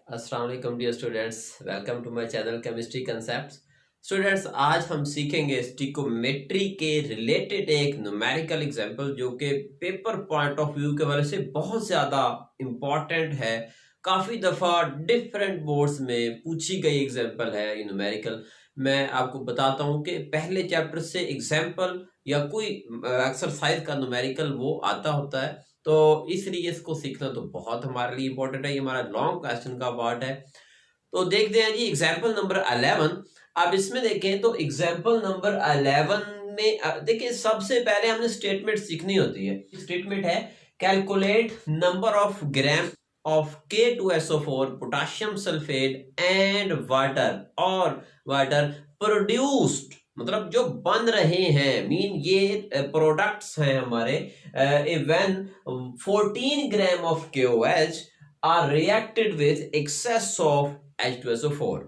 अस्सलाम वालेकुम dear students, welcome to my channel chemistry concepts. Students, आज हम सीखेंगे स्टिकोमेट्री के रिलेटेड एक न्यूमेरिकल एग्जांपल जो कि पेपर पॉइंट ऑफ व्यू के वजह से बहुत ज़्यादा इम्पॉर्टेंट है। काफ़ी दफ़ा डिफरेंट बोर्ड्स में पूछी गई एग्जांपल है ये न्यूमेरिकल। मैं आपको बताता हूँ कि पहले चैप्टर से एग्जांपल या कोई एक्सरसाइज का न्यूमेरिकल वो आता होता है, तो इसलिए इसको सीखना तो बहुत हमारे लिए इंपॉर्टेंट है। ये हमारा लॉन्ग क्वेश्चन का पार्ट है। तो देखते हैं जी एग्जाम्पल नंबर 11। अब इसमें देखें तो एग्जाम्पल नंबर 11 में देखिए सबसे पहले हमने स्टेटमेंट सीखनी होती है। स्टेटमेंट है calculate number of gram of K2SO4 potassium sulphate and water और वाटर प्रोड्यूस्ड, मतलब जो बन रहे हैं, मीन ये प्रोडक्ट्स हैं हमारे, when 14 gram of KOH are reacted with excess of H2SO4।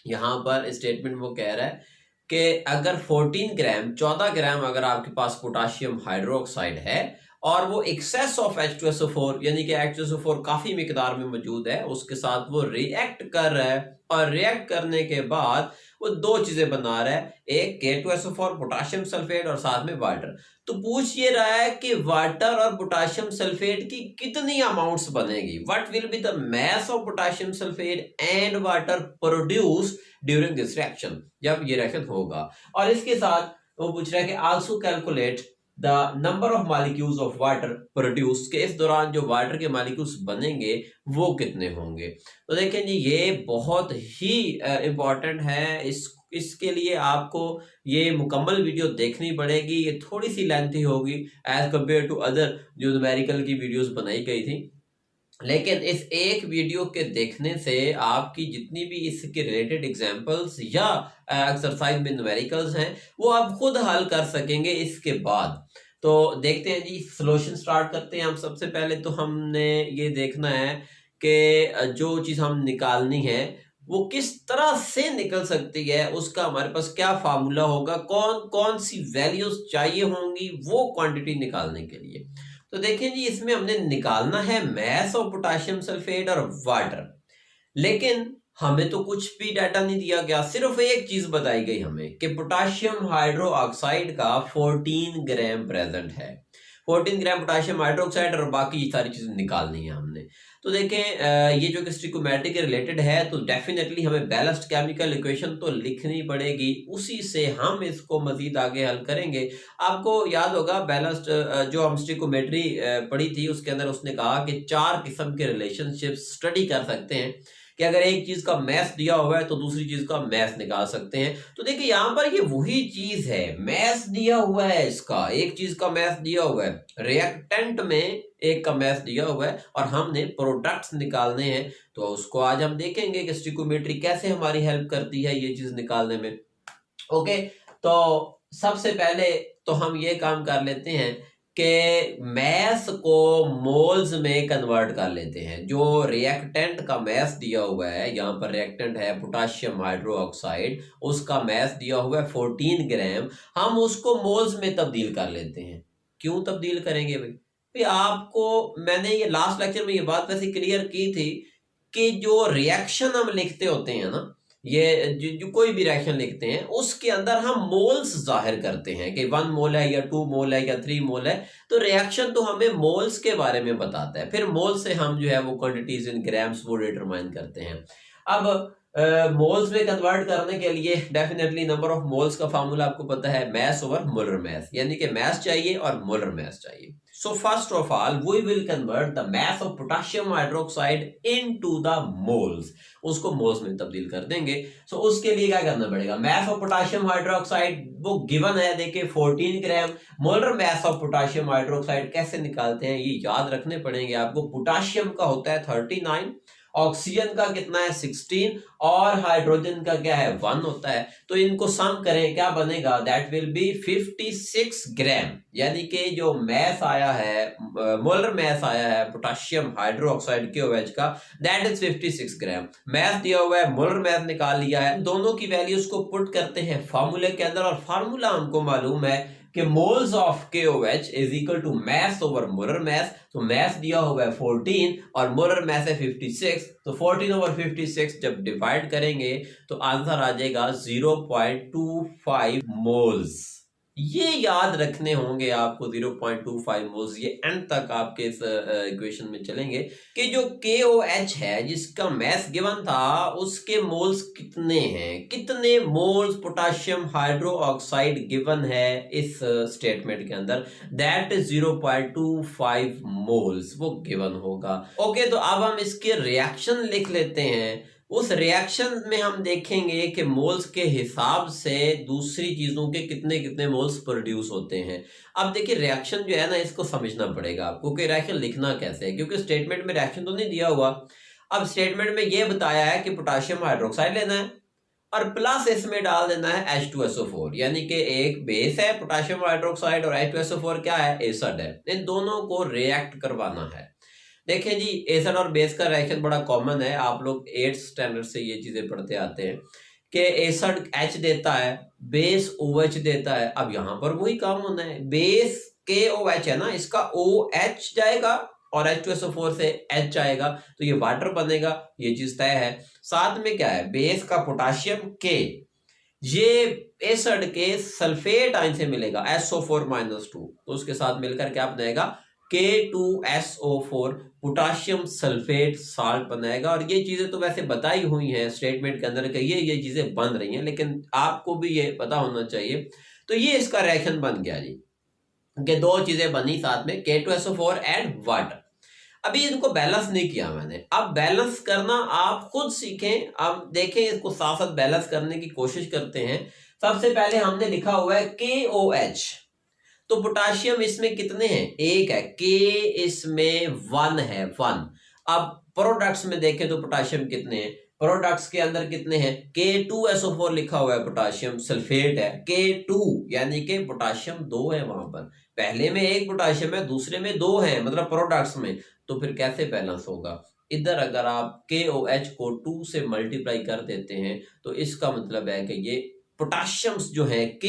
यहाँ पर स्टेटमेंट वो कह रहा है कि अगर 14 ग्राम अगर आपके पास पोटाशियम हाइड्रोक्साइड है और वो एक्सेस ऑफ H2SO4 यानी कि H2SO4 काफी मिकदार में मौजूद है, उसके साथ वो रिएक्ट कर रहा है और रिएक्ट करने के बाद वो दो चीजें बना रहा है, एक K2SO4 पोटाशियम सल्फेट और साथ में वाटर। तो पूछ ये रहा है कि वाटर और पोटाशियम सल्फेट की कितनी अमाउंट्स बनेगी, what will be the mass of potassium sulphate and water produce during this reaction, जब ये रिएक्शन होगा। और इसके साथ वो पूछ रहा है कि also calculate the number of molecules of water produce, के इस दौरान जो वाटर के मॉलिक्यूल्स बनेंगे वो कितने होंगे। तो देखें जी ये बहुत ही इंपॉर्टेंट है। इसके लिए आपको ये मुकम्मल वीडियो देखनी पड़ेगी। ये थोड़ी सी लेंथी होगी एज कम्पेयर टू अदर जो न्यूमेरिकल की वीडियोस बनाई गई थी, लेकिन इस एक वीडियो के देखने से आपकी जितनी भी इसके रिलेटेड एग्जांपल्स या एक्सरसाइज में न्यूमेरिकल्स हैं वो आप खुद हल कर सकेंगे इसके बाद। तो देखते हैं जी, सॉल्यूशन स्टार्ट करते हैं। हम सबसे पहले तो हमने ये देखना है कि जो चीज़ हम निकालनी है वो किस तरह से निकल सकती है, उसका हमारे पास क्या फार्मूला होगा, कौन कौन सी वैल्यूज चाहिए होंगी वो क्वांटिटी निकालने के लिए। तो देखिए जी, इसमें हमने निकालना है मास ऑफ पोटाशियम सल्फेट और वाटर, लेकिन हमें तो कुछ भी डाटा नहीं दिया गया, सिर्फ एक चीज बताई गई हमें कि पोटाशियम हाइड्रोक्साइड का 14 ग्राम प्रेजेंट है। 14 ग्राम पोटाशियम हाइड्रोक्साइड और बाकी सारी चीजें निकालनी है हमने। तो देखें ये जो स्टिकोमेट्री के रिलेटेड है तो डेफिनेटली हमें बैलेंस्ड केमिकल इक्वेशन तो लिखनी पड़ेगी, उसी से हम इसको मजीद आगे हल करेंगे। आपको याद होगा बैलेंस्ड जो हम स्टिकोमेट्री पढ़ी थी उसके अंदर उसने कहा कि 4 किस्म के रिलेशनशिप स्टडी कर सकते हैं कि अगर एक चीज का मैथ दिया हुआ है तो दूसरी चीज का मैथ निकाल सकते हैं। तो देखिए यहाँ पर ये वही चीज है, मैथ दिया हुआ है, इसका एक चीज का मैथ दिया हुआ है, रिएक्टेंट में एक का मैथ दिया हुआ है और हमने प्रोडक्ट्स निकालने हैं। तो उसको आज हम देखेंगे कि स्टिकोमेट्री कैसे हमारी हेल्प करती है ये चीज निकालने में। ओके, तो सबसे पहले तो हम ये काम कर लेते हैं कि मैस को मोल्स में कन्वर्ट कर लेते हैं। जो रिएक्टेंट का मैस दिया हुआ है, यहाँ पर रिएक्टेंट है पोटाशियम हाइड्रोक्साइड, उसका मैस दिया हुआ है 14 ग्राम, हम उसको मोल्स में तब्दील कर लेते हैं। क्यों तब्दील करेंगे भाई आपको मैंने ये लास्ट लेक्चर में ये बात वैसे क्लियर की थी कि जो रिएक्शन हम लिखते होते हैं ना, ये जो कोई भी रिएक्शन लिखते हैं उसके अंदर हम मोल्स जाहिर करते हैं कि 1 मोल है या 2 मोल है या 3 मोल है। तो रिएक्शन तो हमें मोल्स के बारे में बताता है, फिर मोल से हम जो है वो क्वांटिटीज इन ग्राम्स वो डिटरमाइन करते हैं। अब मोल्स में कन्वर्ट करने के लिए डेफिनेटली नंबर ऑफ मोल्स का फार्मूला आपको पता है, मास ओवर मोलर मास, यानी कि मास चाहिए और मोलर मास चाहिए। So first of all, we will convert the mass of potassium hydroxide into the moles. उसको मोल्स में तब्दील कर देंगे। So उसके लिए क्या करना पड़ेगा, mass of potassium hydroxide वो गिवन है देखिए 14 gram. Molar mass of potassium hydroxide कैसे निकालते हैं ये याद रखने पड़ेंगे आपको। पोटाशियम का होता है 39, ऑक्सीजन का कितना है 16 और हाइड्रोजन का क्या है 1 होता है। तो इनको सम करें क्या बनेगा, दैट विल बी 56 ग्राम, यानी कि जो मैस आया है मोलर मैस आया है पोटाशियम हाइड्रोक्साइड KOH का, दैट इज 56 ग्राम। मैस दिया हुआ है, मोलर मैस निकाल लिया है, दोनों की वैल्यूज को पुट करते हैं फार्मूले के अंदर और फार्मूला हमको मालूम है कि moles of KOH is equal to mass over molar mass. तो मास दिया हुआ है 14 और मोलर मास है 56, तो 14 ओवर 56 जब डिवाइड करेंगे तो आंसर आ जाएगा 0.25 मोल्स। ये याद रखने होंगे आपको 0.25 मोल्स, ये एंड तक आपके इस इक्वेशन में चलेंगे कि जो KOH है जिसका मास गिवन था उसके मोल्स कितने हैं, कितने moles potassium hydro oxide given है इस स्टेटमेंट के अंदर, दैट इज 0.25 मोल्स वो गिवन होगा। ओके, तो अब हम इसके रिएक्शन लिख लेते हैं। उस रिएक्शन में हम देखेंगे कि मोल्स के हिसाब से दूसरी चीजों के कितने कितने मोल्स प्रोड्यूस होते हैं। अब देखिए रिएक्शन जो है ना इसको समझना पड़ेगा आपको कि रिएक्शन लिखना कैसे है, क्योंकि स्टेटमेंट में रिएक्शन तो नहीं दिया हुआ। अब स्टेटमेंट में यह बताया है कि पोटेशियम हाइड्रोक्साइड लेना है और प्लस इसमें डाल देना है H2SO4, यानी कि एक बेस है पोटेशियम हाइड्रोक्साइड और H2SO4 क्या है, एसिड है। इन दोनों को रिएक्ट करवाना है। देखिए जी, एसिड और बेस का रिएक्शन बड़ा कॉमन है, आप लोग 8th स्टैंडर्ड से ये चीजें पढ़ते आते हैं कि एसिड H देता है, बेस OH देता है। अब यहां पर वही काम होना है, बेस KOH है ना, इसका OH जाएगा और H2SO4 से H आएगा तो ये वाटर बनेगा, ये चीज तय है। साथ में क्या है, बेस का पोटेशियम K, ये एसिड के सल्फेट आयन से मिलेगा SO4-2, तो उसके साथ मिलकर क्या बनेगा, K2SO4 पोटेशियम सल्फेट साल्ट बनाएगा। और ये चीजें तो वैसे बताई हुई हैं स्टेटमेंट के अंदर कि ये चीजें बन रही हैं, लेकिन आपको भी ये पता होना चाहिए। तो ये इसका रिएक्शन बन गया जी कि दो चीजें बनी साथ में, K2SO4 एंड वाटर। अभी इनको बैलेंस नहीं किया मैंने, अब बैलेंस करना आप खुद सीखें। अब देखें, इसको साथ साथ बैलेंस करने की कोशिश करते हैं। सबसे पहले हमने लिखा हुआ है KOH, तो पोटेशियम इसमें कितने हैं, एक है, K इसमें 1 है, 1। अब प्रोडक्ट्स में देखें तो पोटेशियम कितने हैं, प्रोडक्ट्स के अंदर कितने हैं, K2SO4 लिखा हुआ है, पोटेशियम सल्फेट है K2, यानी कि पोटेशियम 2 है वहां पर। पहले में एक पोटेशियम है, दूसरे में 2 है, मतलब प्रोडक्ट्स में। तो फिर कैसे बैलेंस होगा, इधर अगर आप KOH को 2 से मल्टीप्लाई कर देते हैं तो इसका मतलब है कि ये पोटेशियम्स जो है K,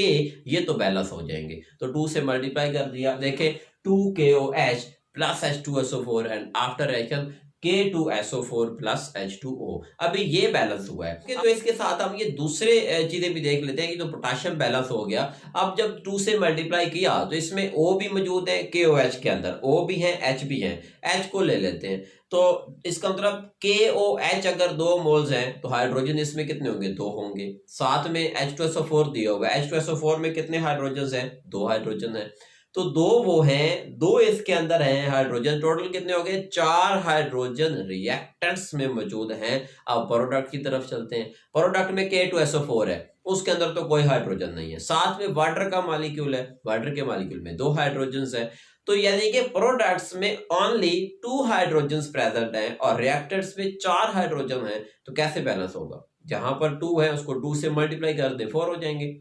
ये तो बैलेंस हो जाएंगे। तो 2 से मल्टीप्लाई कर दिया, देखें 2KOH plus H2SO4 and after reaction K2SO4 plus H2O। अभी ये बैलेंस हुआ है। तो इसके साथ हम ये दूसरे चीजें भी देख लेते हैं कि तो पोटेशियम बैलेंस हो गया। अब जब 2 से मल्टीप्लाई किया तो इसमें O भी मौजूद है KOH के अंदर, O भी है H भी है, H को ले लेते हैं। तो इसका मतलब KOH अगर 2 मोल्स हैं तो हाइड्रोजन इसमें कितने होंगे, 2 होंगे। साथ में H2SO4 दिया होगा, H2SO4 में कितने हाइड्रोजन हैं, 2 हाइड्रोजन है। तो 2 वो हैं, 2 इसके अंदर हैं हाइड्रोजन, टोटल कितने हो गए, 4 हाइड्रोजन रिएक्टेंट्स में मौजूद हैं। अब प्रोडक्ट की तरफ चलते हैं। प्रोडक्ट में K2SO4 है, उसके अंदर तो कोई हाइड्रोजन नहीं है। साथ में वाटर का मॉलिक्यूल है, वाटर के मॉलिक्यूल में 2 हाइड्रोजन है। तो यानी कि प्रोडक्ट्स में ओनली 2 हाइड्रोजन प्रेजेंट हैं और रिएक्टेंट्स में 4 हाइड्रोजन हैं। तो कैसे बैलेंस होगा, जहां पर 2 है उसको 2 से मल्टीप्लाई कर दे, 4 हो जाएंगे।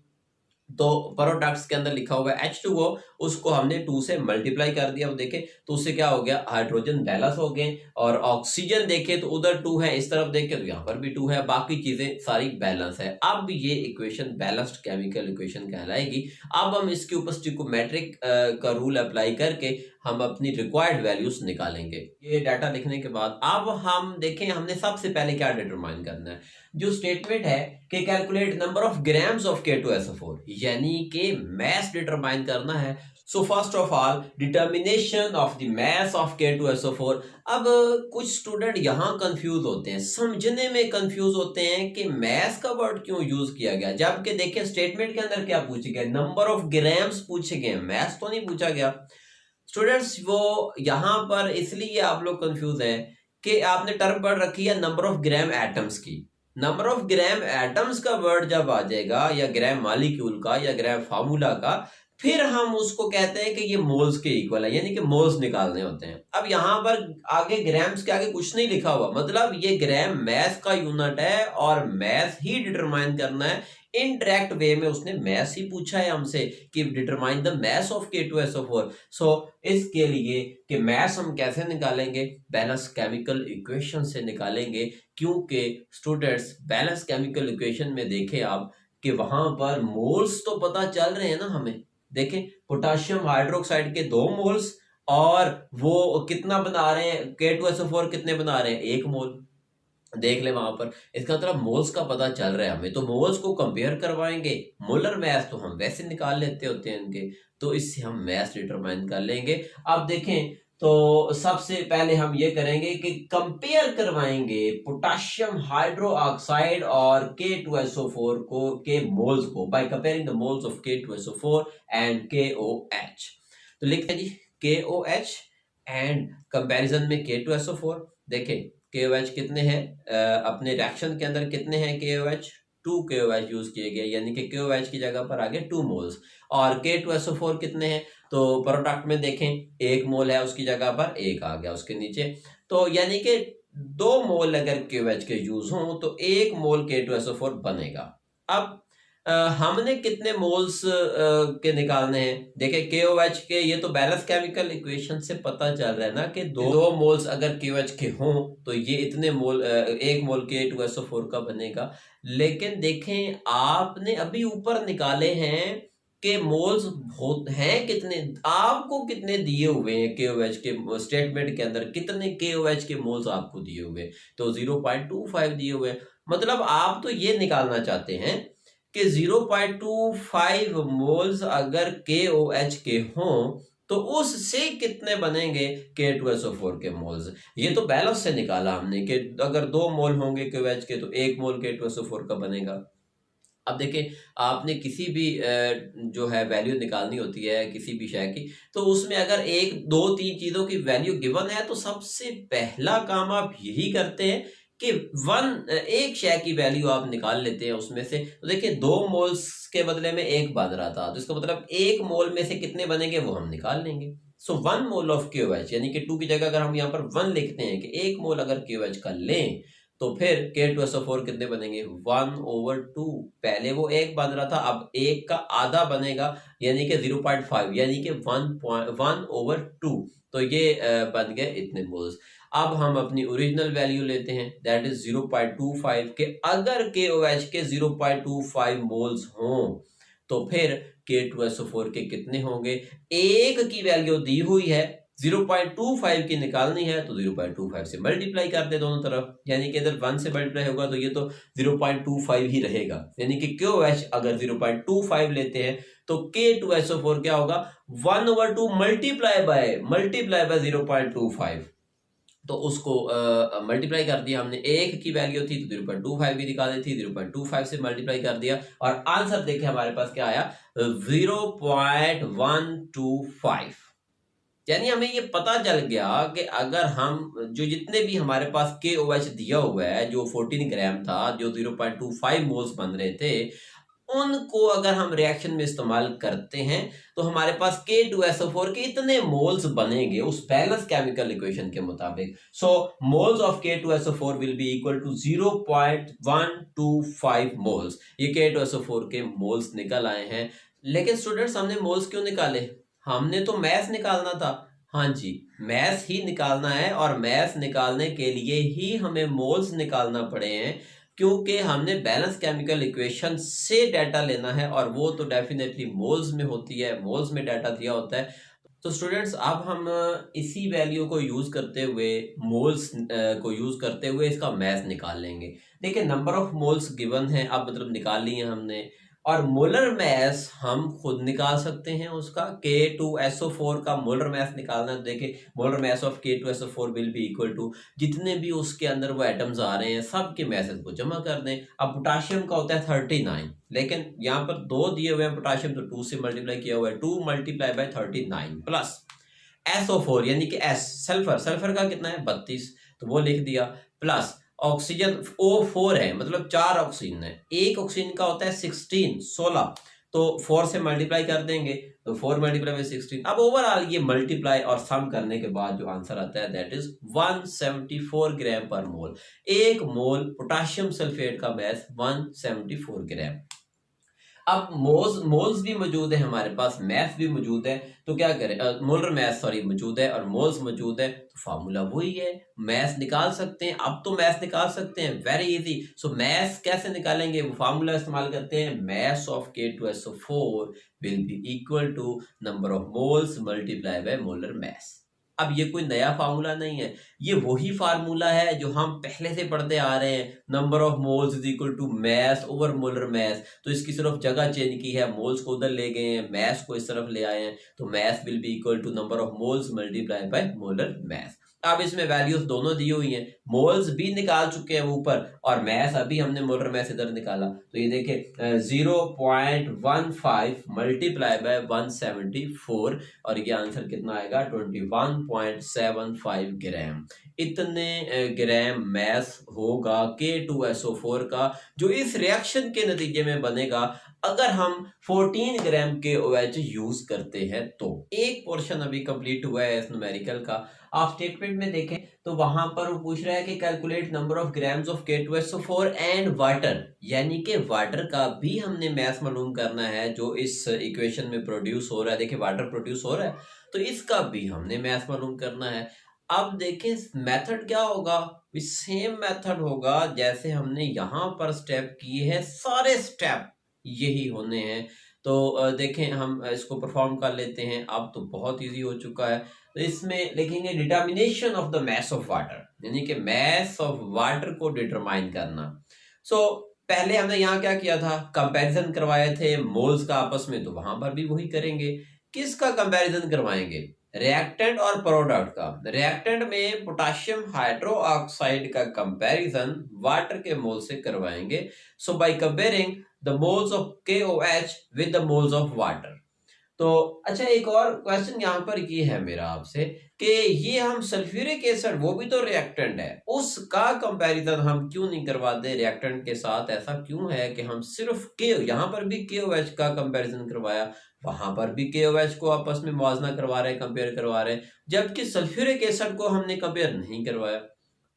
तो प्रोडक्ट्स के अंदर लिखा हुआ है H2O, उसको हमने 2 से मल्टीप्लाई कर दिया, देखें तो उससे क्या हो गया, हाइड्रोजन बैलेंस हो गए। और ऑक्सीजन देखें तो उधर 2 है, इस तरफ देखें तो यहाँ पर भी 2 है, बाकी चीजें सारी बैलेंस है। अब ये इक्वेशन बैलेंस्ड केमिकल इक्वेशन कहलाएगी। अब हम इसके ऊपर स्टोइकोमेट्रिक का रूल अप्लाई करके हम अपनी रिक्वायर्ड वैल्यूज निकालेंगे। ये डाटा लिखने के बाद अब हम देखें हमने सबसे पहले क्या डिटरमाइन करना है। जो स्टेटमेंट है कि calculate number of grams of K2SO4, यानी कि मास डिटरमाइन करना है। So first of all determination of the mass of K2SO4। अब कुछ स्टूडेंट यहाँ कंफ्यूज होते हैं, समझने में कंफ्यूज होते हैं कि मास का वर्ड क्यों यूज किया गया, जबकि देखिए स्टेटमेंट के अंदर क्या पूछे गए, नंबर ऑफ ग्राम्स पूछे गए, मास तो नहीं पूछा गया। स्टूडेंट्स वो यहाँ पर इसलिए आप लोग कंफ्यूज हैं कि आपने टर्म पढ़ रखी है नंबर ऑफ ग्राम एटम्स की। नंबर ऑफ ग्राम एटम्स का वर्ड जब आ जाएगा, या ग्राम मॉलिक्यूल का, या ग्राम फार्मूला का, फिर हम उसको कहते हैं कि ये मोल्स के इक्वल है, यानी कि मोल्स निकालने होते हैं। अब यहाँ पर आगे ग्राम्स के आगे कुछ नहीं लिखा हुआ, मतलब ये ग्राम मास का यूनिट है और मास ही डिटरमाइन करना है। इनडायरेक्ट वे में उसने मास ही पूछा है हमसे कि determine the mass of K2SO4। सो इसके लिए कि मास हम कैसे निकालेंगे, बैलेंस केमिकल इक्वेशन से निकालेंगे। क्योंकि स्टूडेंट्स बैलेंस केमिकल इक्वेशन में देखें आप कि वहां पर मोल्स तो पता चल रहे हैं ना हमें, देखें पोटाशियम हाइड्रोक्साइड के 2 मोल्स, और वो कितना बना रहे हैं, K2SO4 कितने बना रहे हैं, 1 मोल। देख ले वहां पर, इसका मतलब मोल्स का पता चल रहा है हमें। तो मोल्स को कंपेयर करवाएंगे, मोलर मास तो हम वैसे निकाल लेते होते हैं इनके, तो इससे हम मास डिटरमाइन कर लेंगे। अब देखें तो सबसे पहले हम ये करेंगे कि कंपेयर करवाएंगे पोटाशियम हाइड्रो ऑक्साइड और K2SO4 को के मोल्स को bye comparing the moles of K2SO4 and KOH। तो लिखते हैं जी KOH एंड कंपैरिजन में K2SO4। देखें KOH कितने हैं, अपने रिएक्शन के अंदर कितने हैं KOH, 2 KOH यूज किए गए, यानी कि KOH की जगह पर आगे 2 मोल्स। और K2SO4 कितने हैं, तो प्रोडक्ट में देखें 1 मोल है, उसकी जगह पर 1 आ गया उसके नीचे। तो यानी कि 2 मोल अगर KOH के यूज हों तो 1 मोल K2SO4 बनेगा। अब हमने कितने मोल्स के निकालने हैं, देखें KOH के, ये तो बैलेंस केमिकल इक्वेशन से पता चल रहा है ना कि 2 मोल्स अगर KOH के हों तो ये इतने मोल 1 मोल K2SO4 का बनेगा। लेकिन देखें आपने अभी ऊपर निकाले हैं कि मोल्स हैं कितने, आपको कितने दिए हुए हैं KOH के स्टेटमेंट के अंदर, कितने KOH के मोल्स आपको दिए हुए, तो 0.25 दिए हुए। मतलब आप तो ये निकालना चाहते हैं कि 0.25 मोल्स अगर KOH के हों तो उससे कितने बनेंगे K2SO4 के मोल्स। ये तो बैलेंस से निकाला हमने कि अगर 2 मोल होंगे KOH के तो 1 मोल K2SO4 का बनेगा। अब देखिए आपने किसी भी जो है वैल्यू निकालनी होती है किसी भी शय की, तो उसमें अगर 1 2 3 चीजों की वैल्यू गिवन है तो सबसे पहला काम आप यही करते हैं कि एक शय की वैल्यू आप निकाल लेते हैं उसमें से। तो देखिए 2 मोल्स के बदले में 1 बन रहा था, तो इसका मतलब 1 मोल में से कितने बनेंगे वो हम निकाल लेंगे। सो 1 मोल ऑफ KOH, यानी कि 2 की जगह अगर हम यहाँ पर 1 लिखते हैं कि 1 मोल अगर KOH का लें तो फिर K2SO4 कितने बनेंगे, 1/2। पहले वो 1 बन रहा था, अब 1 का आधा बनेगा, यानी कि 0.5, यानी कि 1/2। तो ये बन गए इतने मोल्स। अब हम अपनी ओरिजिनल वैल्यू लेते हैं, दैट इज 0.25 के अगर KOH के 0.25 मोल्स हों तो फिर K2SO4 के कितने होंगे, 1 की वैल्यू दी हुई है, 0.25 की निकालनी है तो 0.25 से मल्टीप्लाई कर दे दोनों तरफ, यानी कि इधर 1 से मल्टीप्लाई होगा तो ये तो 0.25 ही रहेगा। यानी कि KOH अगर 0.25 लेते हैं तो K2SO4 क्या होगा, 1/2 मल्टीप्लाई बाय 0.25। तो उसको मल्टीप्लाई कर दिया हमने, 1 की वैल्यू थी तो 0.25 की निकाली थी, 0.25 से मल्टीप्लाई कर दिया और आंसर देखे हमारे पास क्या आया, 0.125। यानी हमें ये पता चल गया कि अगर हम जो जितने भी हमारे पास KOH दिया हुआ है, जो 14 ग्राम था, जो 0.25 मोल्स बन रहे थे, उनको अगर हम रिएक्शन में इस्तेमाल करते हैं तो हमारे पास K2SO4 के इतने मोल्स बनेंगे उस बैलेंस केमिकल इक्वेशन के मुताबिक। So moles of K2SO4 will be equal to 0.125 moles. ये K2SO4 के मोल्स निकल आए हैं। लेकिन स्टूडेंट्स हमने मोल्स क्यों निकाले, हमने तो मैस निकालना था। हाँ जी, मैस ही निकालना है और मैस निकालने के लिए ही हमें मोल्स निकालना पड़े हैं, क्योंकि हमने बैलेंस केमिकल इक्वेशन से डाटा लेना है और वो तो डेफिनेटली मोल्स में होती है, मोल्स में डाटा दिया होता है। तो स्टूडेंट्स अब हम इसी वैल्यू को यूज करते हुए, मोल्स को यूज करते हुए इसका मैथ निकाल लेंगे। देखिए नंबर ऑफ मोल्स गिवन है, अब मतलब निकाल लिए हमने, और मोलर मैस हम खुद निकाल सकते हैं उसका। K2SO4 का मोलर मैस निकालना है। देखिए molar mass of K2SO4 will be equal to, जितने भी उसके अंदर वो एटम्स आ रहे हैं सब के मैसेज को जमा कर दें। अब पोटाशियम का होता है 39, लेकिन यहाँ पर 2 दिए हुए हैं पोटाशियम, तो 2 से मल्टीप्लाई किया हुआ है, 2 मल्टीप्लाई बाय 39 प्लस SO4 यानी कि S सल्फर, सल्फर का कितना है 32, तो वो लिख दिया, प्लस ऑक्सीजन O4 है, मतलब 4 ऑक्सीजन है, एक ऑक्सीजन का होता है 16, तो 4 से मल्टीप्लाई कर देंगे तो 4 मल्टीप्लाई बाय 16। अब ओवरऑल ये मल्टीप्लाई और सम करने के बाद जो आंसर आता है दैट इज 174 ग्राम पर मोल। 1 मोल पोटाशियम सल्फेट का मैस 174 ग्राम। अब मोल्स भी मौजूद है हमारे पास, मैथ भी मौजूद है, तो क्या करें, मोलर मैथ सॉरी मौजूद है और मोल्स मौजूद है, तो फार्मूला वही है, मैथ निकाल सकते हैं। अब तो मैथ निकाल सकते हैं, वेरी इजी। सो मैथ कैसे निकालेंगे, वो फार्मूला इस्तेमाल करते हैं, mass of K2SO4 will be equal to number of moles multiply by molar mass. अब ये कोई नया फार्मूला नहीं है, ये वही फार्मूला है जो हम पहले से पढ़ते आ रहे हैं, number of moles is equal to mass over molar mass. तो इसकी सिर्फ जगह चेंज की है, मोल्स को उधर ले गए हैं, मैस को इस तरफ ले आए हैं, तो mass will be equal to number of moles multiply by molar mass. अब इसमें वैल्यूज दोनों दी हुई हैं, मोल्स भी निकाल चुके हैं ऊपर और मैस अभी हमने मोलर मैस इधर निकाला, तो ये देखें 0.15 मल्टीप्लाई बाय 174 और ये आंसर कितना आएगा 21.75 ग्राम। इतने ग्राम मैस होगा K2SO4 का, जो इस रिएक्शन के नतीजे में बनेगा अगर हम 14 ग्राम KOH यूज करते हैं। तो एक पोर्शन अभी कंप्लीट हुआ है इस न्यूमेरिकल का। आप स्टेटमेंट में देखें तो वहां पर वो पूछ रहा है कि calculate number of grams of K2SO4 and water, यानी कि वाटर का भी हमने मैथ मालूम करना है जो इस इक्वेशन में प्रोड्यूस हो रहा है। देखिए वाटर प्रोड्यूस हो रहा है तो इसका भी हमने मैथ मालूम करना है। अब देखें मेथड क्या होगा, सेम मेथड होगा जैसे हमने यहाँ पर स्टेप किए हैं, सारे स्टेप यही होने हैं। तो देखें हम इसको परफॉर्म कर लेते हैं। अब तो बहुत इजी हो चुका है, तो इसमें लिखेंगे determination of the mass of water, यानी कि मास ऑफ वाटर को डिटरमाइन करना। सो पहले हमने यहाँ क्या किया था, कंपैरिजन करवाए थे मोल्स का आपस में, तो वहां पर भी वही करेंगे। किसका कंपैरिजन करवाएंगे, रिएक्टेंट और प्रोडक्ट का। रिएक्टेंट में पोटेशियम हाइड्रोक्साइड का कंपैरिजन वाटर के मोल से करवाएंगे। So by comparing the moles of KOH with the moles of water. तो अच्छा एक और क्वेश्चन यहाँ पर ये है मेरा आपसे कि ये हम सल्फ्यूरिक एसिड, वो भी तो रिएक्टेंट है, उसका कंपैरिजन हम क्यों नहीं करवाते रिएक्टेंट के साथ? ऐसा क्यों है कि हम सिर्फ यहाँ पर भी KOH का कंपैरिजन करवाया, वहां पर भी KOH को आपस में मुआवजा करवा रहे हैं, कंपेयर करवा रहे हैं, जबकि सल्फ्यूरिक एसिड को हमने कंपेयर नहीं करवाया।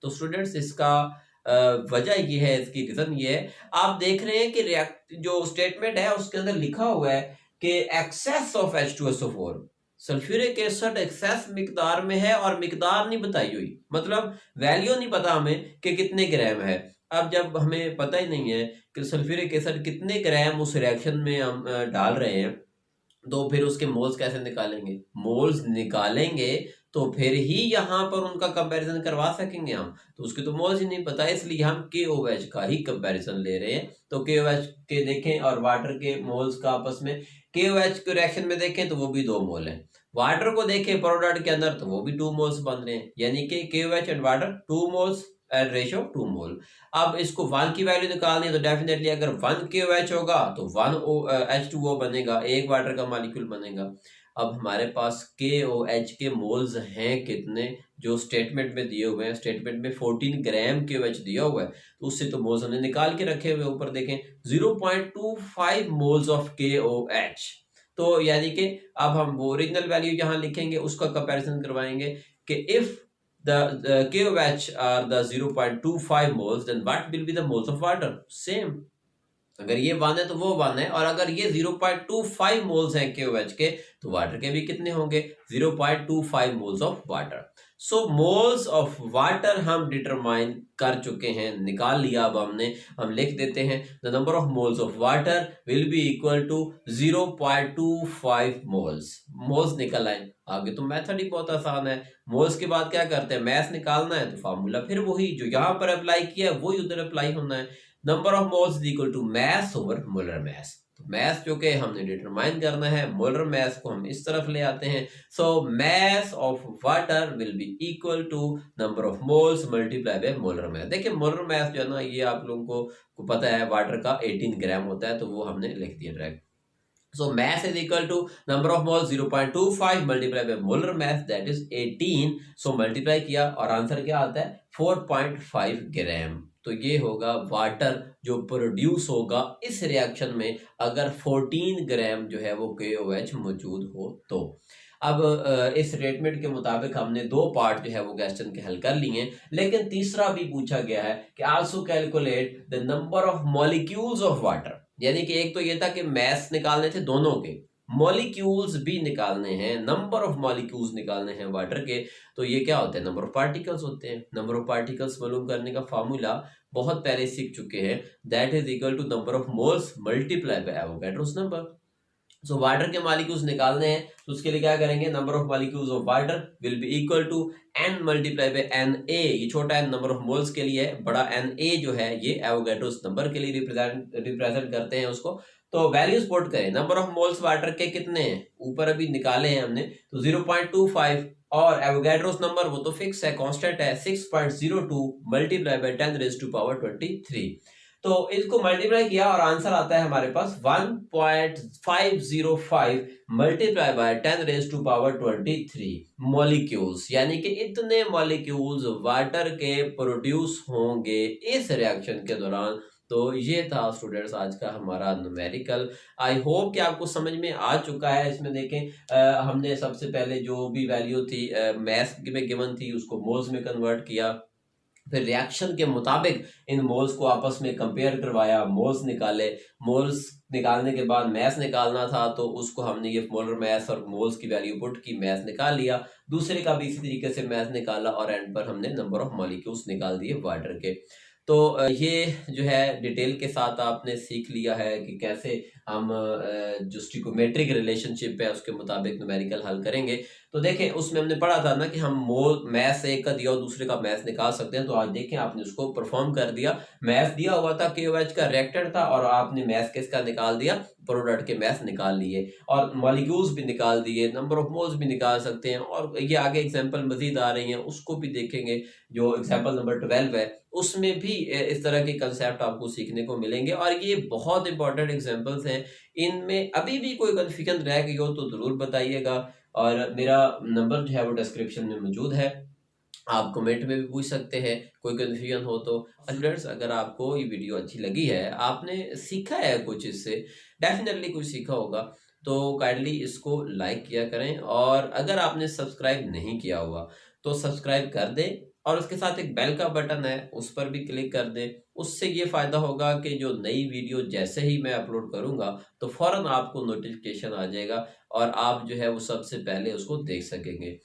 तो स्टूडेंट्स इसका वजह ये है, इसकी रीजन ये है, आप देख रहे हैं कि जो स्टेटमेंट है उसके अंदर लिखा हुआ है कि excess of H2SO4, sulphuric acid excess मिकदार में है और मिकदार नहीं बताई हुई, मतलब वैल्यू नहीं पता हमें कि कितने ग्राम है। अब जब हमें पता ही नहीं है कि सल्फ्यूरिक एसिड कितने ग्राम उस रिएक्शन में हम डाल रहे हैं, तो फिर उसके मोल्स कैसे निकालेंगे? मोल्स निकालेंगे तो फिर ही यहाँ पर उनका कंपैरिजन करवा सकेंगे हम, तो उसके तो मोल्स ही नहीं पता, इसलिए हम KOH का ही कंपैरिजन ले रहे हैं। तो KOH के देखें और वाटर के मोल्स का आपस में, KOH के रिएक्शन में देखें तो वो भी 2 मोल है, वाटर को देखें प्रोडक्ट के अंदर तो वो भी 2 मोल्स बन रहे हैं, यानी कि KOH and water 2 moles and ratio 2 मोल। अब इसको 1 की वैल्यू निकालनी है तो डेफिनेटली अगर 1 KOH होगा तो 1 H2O बनेगा, एक वाटर का मॉलिक्यूल बनेगा। अब हमारे पास KOH के मोल्स हैं कितने, जो स्टेटमेंट में दिए हुए हैं, स्टेटमेंट में 14 ग्राम KOH दिया हुआ है, तो उससे तो मोल्स हमने निकाल के रखे हुए, ऊपर देखें 0.25 मोल्स ऑफ KOH। तो यानी कि अब हम वो ओरिजिनल वैल्यू जहां लिखेंगे उसका कंपैरिजन करवाएंगे कि if the KOH are the 0.25 moles, then what will be the moles of water? Same. अगर ये 1 है तो वो 1 है, और अगर ये 0.25 मोल्स हैं KOH के, तो वाटर के भी कितने होंगे? 0.25 moles of water. So moles of water हम डिटरमाइन कर चुके हैं, निकाल लिया। अब हम लिख देते हैं the number of moles of water will be equal to 0.25 moles. Moles निकल आए, आगे तो मेथड ही बहुत आसान है। मोल्स के बाद क्या करते हैं, मैथ निकालना है, तो फार्मूला फिर वही जो यहाँ पर अप्लाई किया है वही उधर अप्लाई होना है। Number of moles is equal to mass over molar mass. तो मैस जो कि हमने डिटरमाइन करना है, मोलर मैस को हम इस तरफ ले आते हैं। So mass of water will be equal to number of moles multiply by molar mass. देखिए मोलर मैस जो है ना, ये आप लोगों को पता है वाटर का 18 ग्राम होता है, तो वो हमने लिख दिया direct. So mass is equal to number of moles 0.25 multiplied by molar mass, that is 18. So multiply किया और आंसर क्या आता है 4.5 ग्राम। तो ये होगा वाटर जो प्रोड्यूस होगा इस रिएक्शन में अगर 14 ग्राम जो है वो KOH मौजूद हो तो। अब इस स्टेटमेंट के मुताबिक हमने 2 पार्ट जो है वो क्वेश्चन के हल कर लिए, लेकिन तीसरा भी पूछा गया है कि also calculate the number of molecules of water, यानी कि एक तो ये था कि मास निकालने थे दोनों के, मॉलिक्यूल्स भी निकालने हैं, नंबर ऑफ मॉलिक्यूल्स निकालने हैं वाटर के, तो ये क्या होते हैं, नंबर ऑफ पार्टिकल्स होते हैं। नंबर ऑफ पार्टिकल्स मालूम करने का फार्मूला बहुत पहले सीख चुके हैं, that is equal to number of moles multiply by Avogadro's number. So water के मॉलिक्यूल्स निकालने हैं तो उसके लिए क्या करेंगे, number of molecules of water will be equal to n multiply by N A, ये छोटा n नंबर ऑफ मोल्स के लिए है, बड़ा एन ए जो है ये एवोगैड्रोस नंबर के लिए रिप्रेजेंट करते हैं उसको। तो वैल्यूज पुट करें, नंबर ऑफ मोल्स वाटर के कितने हैं, ऊपर अभी निकाले हैं हमने, तो 0.25, और एवोगैड्रोस नंबर वो तो फिक्स है, कांस्टेंट है, 6.02 multiply by 10 raise to power 23। तो इसको मल्टीप्लाई किया और आंसर आता है हमारे पास 1.505 multiply by 10 raise to power 23 molecules, यानी कि इतने मॉलिक्यूल्स वाटर के प्रोड्यूस होंगे इस रिएक्शन के दौरान। तो ये था स्टूडेंट्स आज का हमारा न्यूमेरिकल। आई होप कि आपको समझ में आ चुका है। इसमें देखें हमने सबसे पहले जो भी वैल्यू थी मैथ में गिवन थी उसको मोल्स में कन्वर्ट किया, फिर रिएक्शन के मुताबिक इन मोल्स को आपस में कंपेयर करवाया, मोल्स निकाले, मोल्स निकालने के बाद मैथ निकालना था तो उसको हमने ये मोलर मैथ और मोल्स की वैल्यू पुट की, मैथ निकाल लिया, दूसरे का भी इसी तरीके से मैथ निकाला और एंड पर हमने नंबर ऑफ मॉलिक्यूल्स निकाल दिए वाटर के। तो ये जो है डिटेल के साथ आपने सीख लिया है कि कैसे हम जो स्टिकोमेट्रिक रिलेशनशिप है उसके मुताबिक न्यूमेरिकल हल करेंगे। तो देखें उसमें हमने पढ़ा था ना कि हम मोल मैथ एक का दिया और दूसरे का मैथ निकाल सकते हैं। तो आज देखें आपने उसको परफॉर्म कर दिया, मैथ दिया हुआ था KOH का रिएक्टेंट था और आपने मैथ किसका निकाल दिया, प्रोडक्ट के मैथ निकाल लिए और मॉलिक्यूल्स भी निकाल दिए, नंबर ऑफ मोल्स भी निकाल सकते हैं। और ये आगे एग्जांपल मजीद आ रही हैं उसको भी देखेंगे, जो एग्जांपल नंबर 12 है उसमें भी इस तरह के कंसेप्ट आपको सीखने को मिलेंगे और ये बहुत इंपॉर्टेंट एग्जांपल्स हैं। इनमें अभी भी कोई कन्फ्यूजन रह गई हो तो जरूर बताइएगा और मेरा नंबर जो है वो डिस्क्रिप्शन में मौजूद है, आप कमेंट में भी पूछ सकते हैं कोई कन्फ्यूजन हो तो। स्टूडेंट्स अगर आपको ये वीडियो अच्छी लगी है, आपने सीखा है कुछ इससे, डेफिनेटली कुछ सीखा होगा, तो काइंडली इसको लाइक किया करें और अगर आपने सब्सक्राइब नहीं किया हुआ तो सब्सक्राइब कर दें और उसके साथ एक बेल का बटन है उस पर भी क्लिक कर दें। उससे ये फ़ायदा होगा कि जो नई वीडियो जैसे ही मैं अपलोड करूँगा तो फ़ौरन आपको नोटिफिकेशन आ जाएगा और आप जो है वो सबसे पहले उसको देख सकेंगे।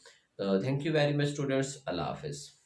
Thank you very much students, Allah हाफिज़।